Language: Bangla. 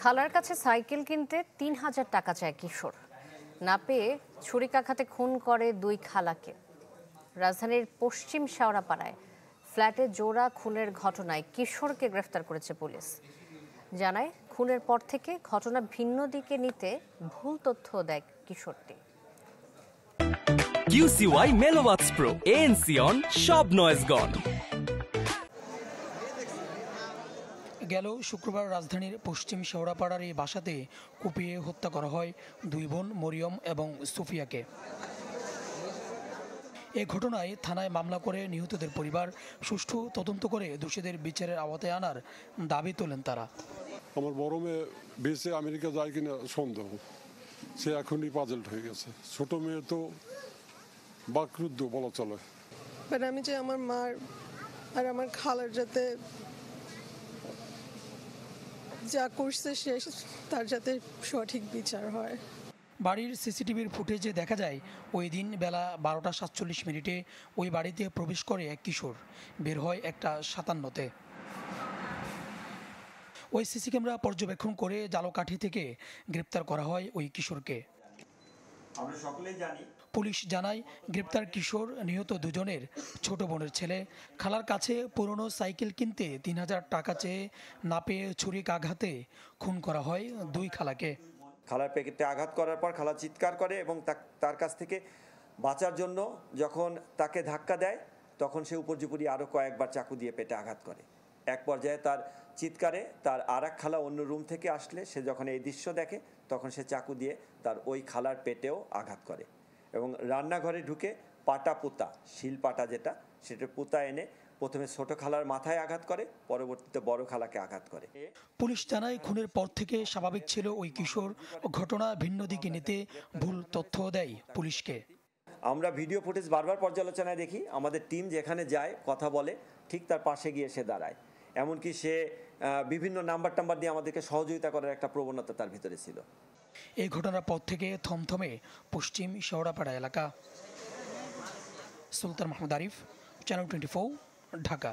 খালার কাছে সাইকেল কিনতে ৩,০০০ টাকা চায় কিশোর। না পেয়ে ছুরিকাঘাতে খুন করে দুই খালাকে। রাজধানীর পশ্চিম শেওড়াপাড়ায় ফ্ল্যাটে জোড়া খুনের ঘটনায় কিশোরকে গ্রেফতার করেছে পুলিশ। জানায় খুনের পর থেকে ঘটনা ভিন্ন দিকে নিতে ভুল তথ্য দেয় কিশোরটি। QCY Melomax Pro ANC on সব নয়েজ গন। গেল শুক্রবার রাজধানীর পশ্চিম শেওড়াপাড়ার এই বাসাতে কুপিয়ে হত্যা করা হয় দুই বোন মরিয়ম এবং সুফিয়াকে। এ ঘটনায় থানায় মামলা করে নিহতদের পরিবার সুষ্ঠু তদন্ত করে দোষীদের বিচারের আওতায় আনার দাবি তোলেন তারা। আমার বড় মেয়ে বেঁচে আমেরিকা যায় কিনা সন্দেহ, সে এখনই পাজেলড হয়ে গেছে। ছোট মেয়ে তো বাকরুদ্ধ বলা চলে। আমি চাই আমার মার আর আমার খালার যাতে যা করছে শেষ তার যাতে সঠিক বিচার হয়। বাড়ির সিসিটিভির ফুটেজে দেখা যায় ওই দিন বেলা 12টা 47 মিনিটে ওই বাড়িতে প্রবেশ করে এক কিশোর, বের হয় 1টা 57-তে। ওই সিসি ক্যামেরা পর্যবেক্ষণ করে ঝালকাঠি থেকে গ্রেপ্তার করা হয় ওই কিশোরকে। আমরা সকলেই জানি, পুলিশ জানায় গ্রেপ্তার কিশোর নিহত দুজনের ছোট বোনের ছেলে। খালার কাছে পুরনো সাইকেল কিনতে ৩,০০০ টাকা চেয়ে না পেয়ে ছুরিকাঘাতে খুন করা হয় দুই খালাকে। খালার পেটে আঘাত করার পর খালা চিৎকার করে এবং তার কাছ থেকে বাঁচার জন্য যখন তাকে ধাক্কা দেয় তখন সে উপর্যুপরি আরও কয়েকবার চাকু দিয়ে পেটে আঘাত করে। এক পর্যায়ে তার চিৎকারে তার আর এক খালা অন্য রুম থেকে আসলে সে যখন এই দৃশ্য দেখে তখন সে চাকু দিয়ে তার ওই খালার পেটেও আঘাত করে এবং রান্নাঘরে ঢুকে পাটা পুতা, শিল পাটা যেটা, সেটা পুতা এনে প্রথমে ছোট খালার মাথায় আঘাত করে, পরবর্তীতে বড় খালাকে আঘাত করে। পুলিশ জানায় খুনের পর থেকে স্বাভাবিক ছিল ওই কিশোর। ঘটনা ভিন্ন দিকে নিতে ভুল তথ্য দেয় পুলিশকে। আমরা ভিডিও ফুটেজ বারবার পর্যালোচনায় দেখি, আমাদের টিম যেখানে যায় কথা বলে ঠিক তার পাশে গিয়ে সে দাঁড়ায়। এমনকি সে বিভিন্ন নাম্বার দিয়ে আমাদেরকে সহযোগিতা করার একটা প্রবণতা তার ভিতরে ছিল। এই ঘটনার পর থেকে থমথমে পশ্চিম শেওড়াপাড়া এলাকা। সুলতান মাহমুদ আরিফ, চ্যানেল 24, ঢাকা।